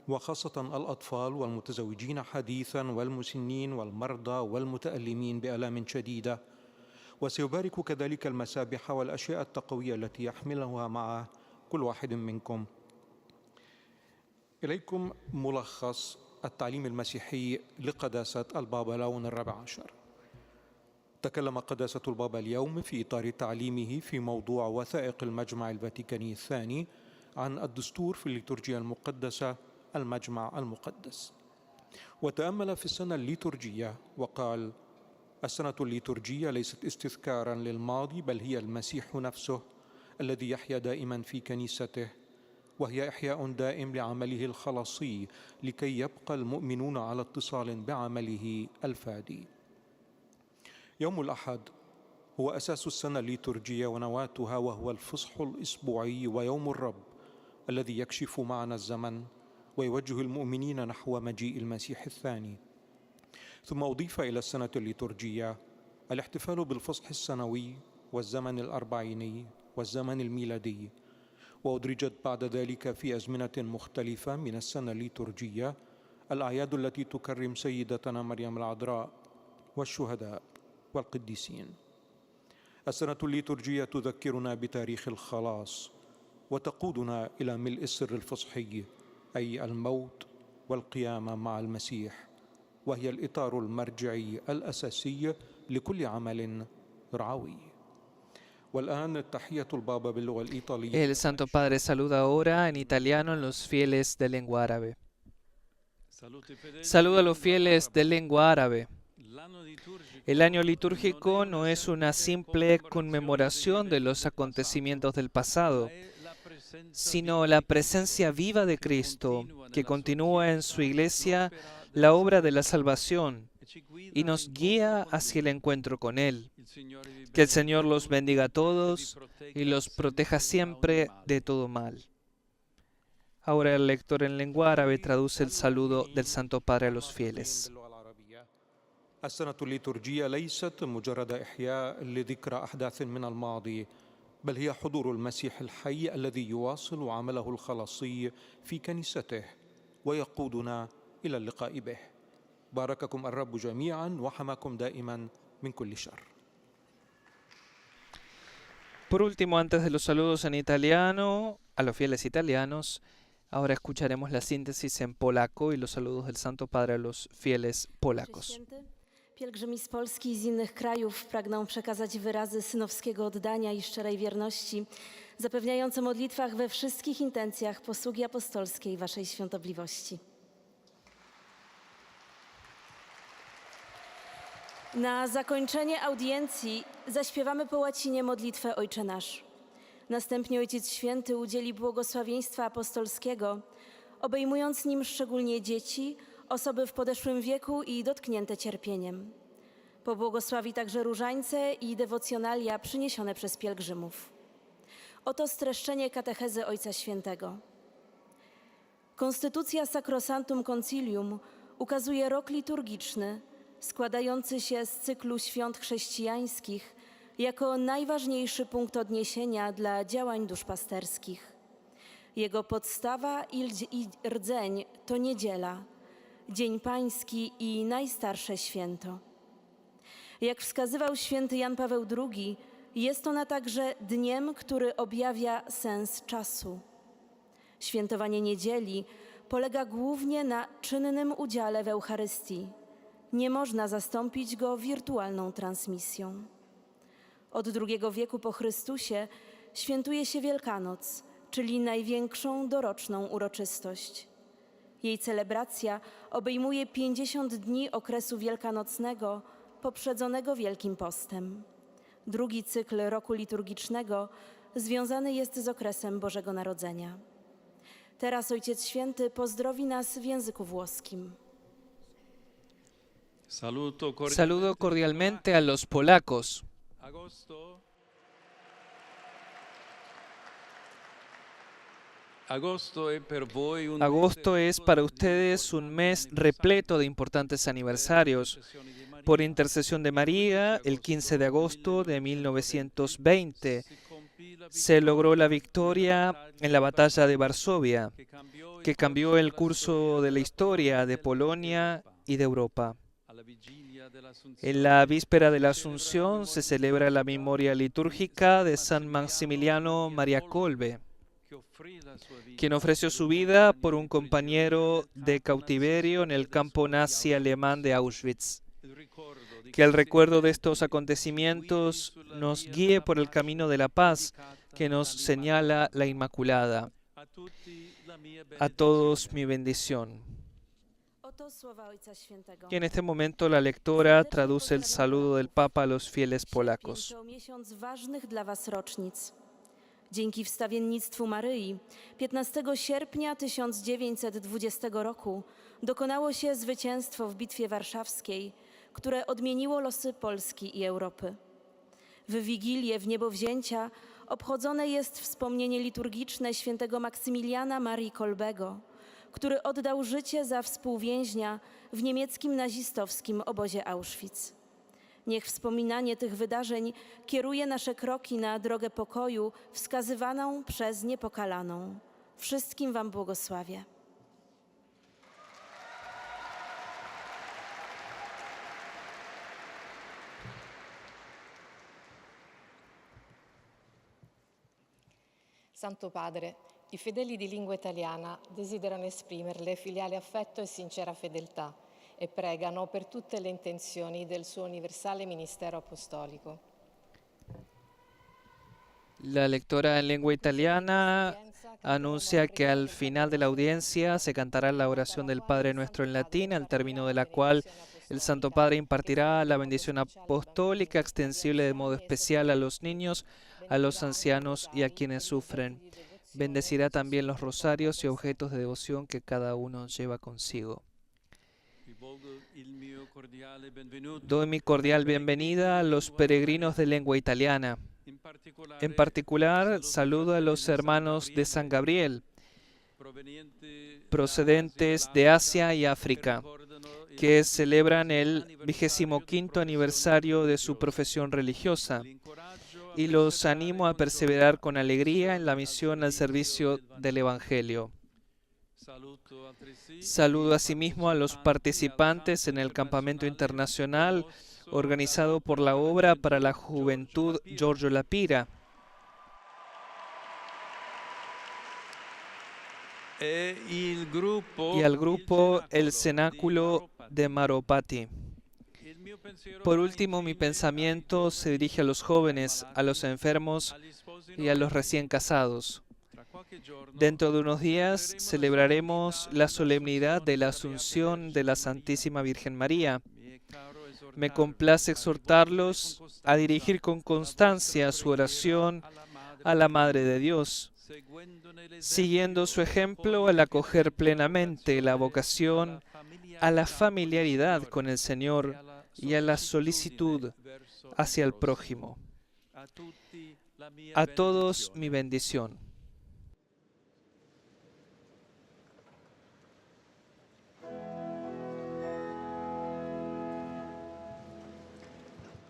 وخاصة الأطفال والمتزوجين حديثا والمسنين والمرضى والمتألمين بآلام شديدة، وسيبارك كذلك المسابح والأشياء التقوية التي يحملها معه كل واحد منكم. Esta es la oración del Santo Padre. Dios te bendiga, te guarde y te haga resplandecer su rostro sobre ti y te dé paz. Amén. إليكم ملخص التعليم المسيحي لقداسة البابا لون الرابع عشر. تكلم قداسة البابا اليوم في إطار تعليمه في موضوع وثائق المجمع الفاتيكاني الثاني عن الدستور في الليتورجيا المقدسة المجمع المقدس، وتأمل في السنة الليتورجية وقال: السنة الليتورجية ليست استذكارا للماضي، بل هي المسيح نفسه الذي يحيا دائما في كنيسته، وهي إحياء دائم لعمله الخلاصي لكي يبقى المؤمنون على اتصال بعمله الفادي. يوم الأحد هو أساس السنة الليتورجية ونواتها، وهو الفصح الأسبوعي ويوم الرب الذي يكشف معنى الزمن ويوجه المؤمنين نحو مجيء المسيح الثاني. ثم أضيف إلى السنة الليتورجية الاحتفال بالفصح السنوي والزمن الأربعيني والزمن الميلادي، وأدرجت بعد ذلك في أزمنة مختلفة من السنة الليتورجية الأعياد التي تكرم سيدتنا مريم العذراء والشهداء والقديسين. السنة الليتورجية تذكرنا بتاريخ الخلاص وتقودنا إلى ملء السر الفصحي، أي الموت والقيامة مع المسيح، وهي الإطار المرجعي الأساسي لكل عمل رعوي. والآن تحية البابا باللغة الإيطالية. El Santo Padre saluda ahora en italiano a los fieles de lengua árabe. Saluda a los fieles de lengua árabe. El año litúrgico no es una simple conmemoración de los acontecimientos del pasado, sino la presencia viva de Cristo, que continúa en su iglesia la obra de la salvación y nos guía hacia el encuentro con Él. Que el Señor los bendiga a todos y los proteja siempre de todo mal. Ahora el lector en lengua árabe traduce el saludo del Santo Padre a los fieles. السنة الليتورجية ليست مجرد إحياء لذكرى أحداث من الماضي، بل هي حضور المسيح الحي الذي يواصل عمله الخلاصي في كنيسته ويقودنا إلى اللقاء به. بارككم الرب جميعا وحماكم دائما من كل شر. Por último, antes de los saludos en italiano, a los fieles italianos, ahora escucharemos la síntesis en polaco y los saludos del Santo Padre a los fieles polacos. Pielgrzymi z Polski i z innych krajów pragną przekazać wyrazy synowskiego oddania i szczerej wierności, zapewniające modlitwach we wszystkich intencjach posługi apostolskiej Waszej Świątobliwości. Na zakończenie audiencji zaśpiewamy po łacinie modlitwę Ojcze Nasz. Następnie Ojciec Święty udzieli błogosławieństwa apostolskiego, obejmując nim szczególnie dzieci, osoby w podeszłym wieku i dotknięte cierpieniem. Pobłogosławi także różańce i dewocjonalia przyniesione przez pielgrzymów. Oto streszczenie katechezy Ojca Świętego. Konstytucja Sacrosanctum Concilium ukazuje rok liturgiczny składający się z cyklu świąt chrześcijańskich jako najważniejszy punkt odniesienia dla działań duszpasterskich. Jego podstawa i rdzeń to niedziela, Dzień Pański i najstarsze święto. Jak wskazywał święty Jan Paweł II, jest ona także dniem, który objawia sens czasu. Świętowanie niedzieli polega głównie na czynnym udziale w Eucharystii. Nie można zastąpić go wirtualną transmisją. Od II wieku po Chrystusie świętuje się Wielkanoc, czyli największą doroczną uroczystość. Jej celebracja obejmuje 50 dni okresu wielkanocnego poprzedzonego Wielkim Postem. Drugi cykl roku liturgicznego związany jest z okresem Bożego Narodzenia. Teraz Ojciec Święty pozdrowi nas w języku włoskim. Saludo cordialmente a los polacos. Agosto es para ustedes un mes repleto de importantes aniversarios. Por intercesión de María, el 15 de agosto de 1920 se logró la victoria en la batalla de Varsovia, que cambió el curso de la historia de Polonia y de Europa. En la víspera de la Asunción se celebra la memoria litúrgica de San Maximiliano María Kolbe, quien ofreció su vida por un compañero de cautiverio en el campo nazi alemán de Auschwitz. Que el recuerdo de estos acontecimientos nos guíe por el camino de la paz que nos señala la Inmaculada. A todos mi bendición. Y en este momento la lectora traduce el saludo del Papa a los fieles polacos. Dzięki wstawiennictwu Maryi 15 sierpnia 1920 roku dokonało się zwycięstwo w Bitwie Warszawskiej, które odmieniło losy Polski i Europy. W Wigilię w Niebowzięcia obchodzone jest wspomnienie liturgiczne świętego Maksymiliana Marii Kolbego, który oddał życie za współwięźnia w niemieckim nazistowskim obozie Auschwitz. Niech wspominanie tych wydarzeń kieruje nasze kroki na drogę pokoju wskazywaną przez Niepokalaną. Wszystkim wam błogosławię. Santo Padre, i fedeli di lingua italiana desiderano esprimerle filiale affetto e sincera fedeltà e pregano per tutte le intenzioni del suo universale ministero apostolico. La lectora en lengua italiana anuncia que al final de la audiencia se cantará la oración del Padre Nuestro en latín, al término de la cual el Santo Padre impartirá la bendición apostólica extensible de modo especial a los niños, a los ancianos y a quienes sufren. Bendecirá también los rosarios y objetos de devoción que cada uno lleva consigo. Doy mi cordial bienvenida a los peregrinos de lengua italiana. En particular, saludo a los hermanos de San Gabriel, procedentes de Asia y África, que celebran el 25º aniversario de su profesión religiosa, y los animo a perseverar con alegría en la misión al servicio del Evangelio. Saludo asimismo a los participantes en el campamento internacional organizado por la Obra para la Juventud Giorgio La Pira y al grupo El Cenáculo de Maropati. Por último, mi pensamiento se dirige a los jóvenes, a los enfermos y a los recién casados. Dentro de unos días celebraremos la solemnidad de la Asunción de la Santísima Virgen María. Me complace exhortarlos a dirigir con constancia su oración a la Madre de Dios, siguiendo su ejemplo al acoger plenamente la vocación a la familiaridad con el Señor y a la solicitud hacia el prójimo. A todos mi bendición.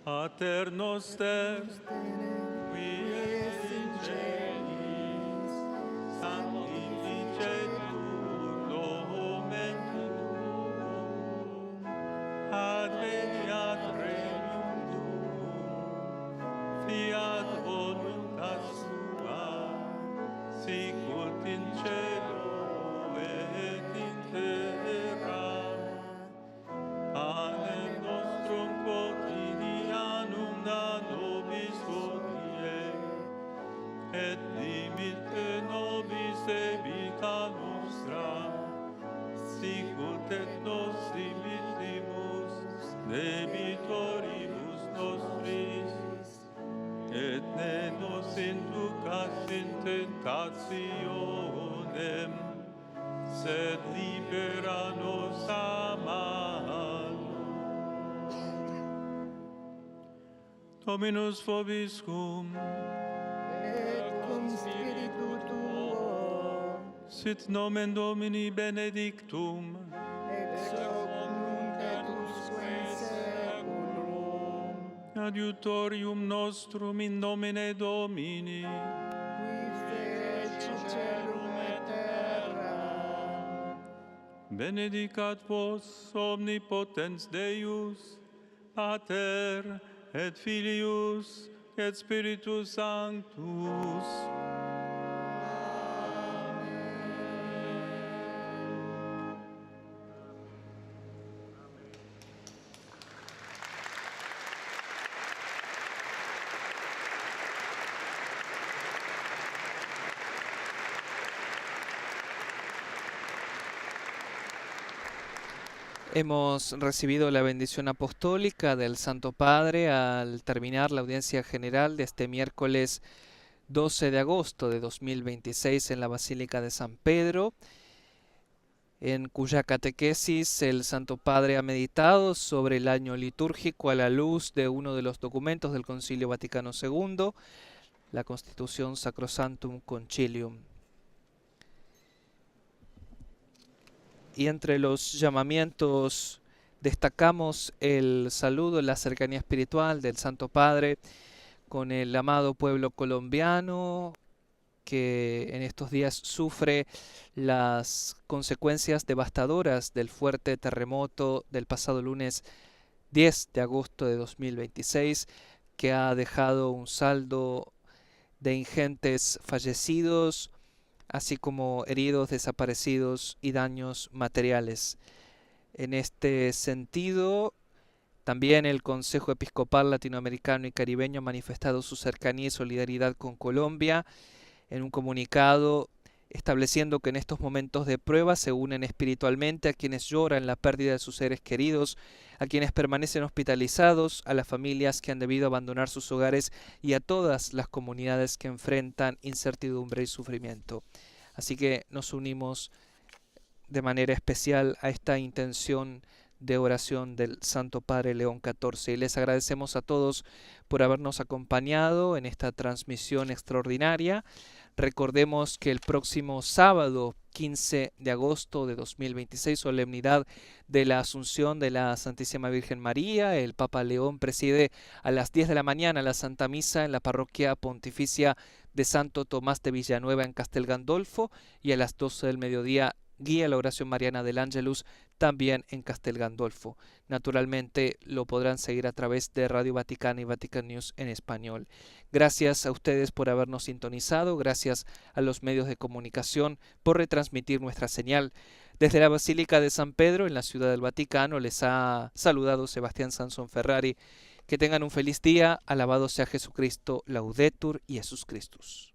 Pater noster, qui es in celis, sanctificetur nomen tuum, adveniat regnum tuum, fiat voluntas tua, sicut in cielo et in terra. Panem nostrum quotidianum da nobis hodie, et dimitte nobis debita nostra, sicut et nos dimittimus debitoribus nostris, et ne nos inducas in tentationem, sed libera nos a malo. Dominus vobiscum, Et cum spiritu tuo, sit nomen Domini benedictum, ex hoc nunc et usque in saeculum, adiutorium nostrum in nomine Domini, qui feci celum et terra. benedicat vos omnipotens Deus, Pater et Filius et Spiritus Sanctus. Hemos recibido la bendición apostólica del Santo Padre al terminar la audiencia general de este miércoles 12 de agosto de 2026 en la Basílica de San Pedro, en cuya catequesis el Santo Padre ha meditado sobre el año litúrgico a la luz de uno de los documentos del Concilio Vaticano II, la Constitución Sacrosanctum Concilium. Y entre los llamamientos destacamos el saludo, la cercanía espiritual del Santo Padre con el amado pueblo colombiano que en estos días sufre las consecuencias devastadoras del fuerte terremoto del pasado lunes 10 de agosto de 2026, que ha dejado un saldo de ingentes fallecidos, así como heridos, desaparecidos y daños materiales. En este sentido, también el Consejo Episcopal Latinoamericano y Caribeño ha manifestado su cercanía y solidaridad con Colombia en un comunicado estableciendo que en estos momentos de prueba se unen espiritualmente a quienes lloran la pérdida de sus seres queridos, a quienes permanecen hospitalizados, a las familias que han debido abandonar sus hogares y a todas las comunidades que enfrentan incertidumbre y sufrimiento. Así que nos unimos de manera especial a esta intención de oración del Santo Padre León XIV. Y les agradecemos a todos por habernos acompañado en esta transmisión extraordinaria. Recordemos que el próximo sábado 15 de agosto de 2026, solemnidad de la Asunción de la Santísima Virgen María, el Papa León preside a las 10 de la mañana la Santa Misa en la Parroquia Pontificia de Santo Tomás de Villanueva en Castel Gandolfo, y a las 12 del mediodía guía la oración mariana del Ángelus también en Castel Gandolfo. Naturalmente lo podrán seguir a través de Radio Vaticana y Vatican News en español. Gracias a ustedes por habernos sintonizado, gracias a los medios de comunicación por retransmitir nuestra señal. Desde la Basílica de San Pedro, en la Ciudad del Vaticano, les ha saludado Sebastián Sansón Ferrari. Que tengan un feliz día, alabado sea Jesucristo, Laudetur Jesus Christus.